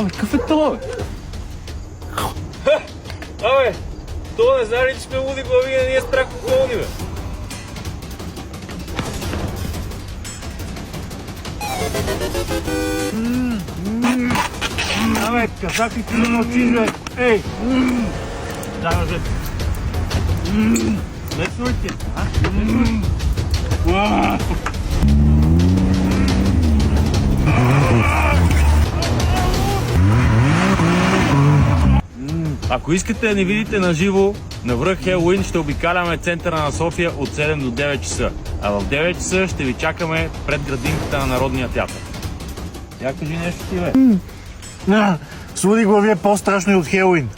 Абе, какъв е това, бе? Абе, то не знае ли, че сме луди глави, а ние спряхме колони, бе? Абе, казах ли ти да мълчиш, бе? Ей! Дай ножете. Лесвайте, а? Ако искате да ни видите на живо, на връх Хелуин ще обикаляме центъра на София от 7 до 9 часа. А в 9 часа ще ви чакаме пред градинката на Народния театър. Я кажи нещо ти, бе. С луди глави е по-страшно и от Хелуин.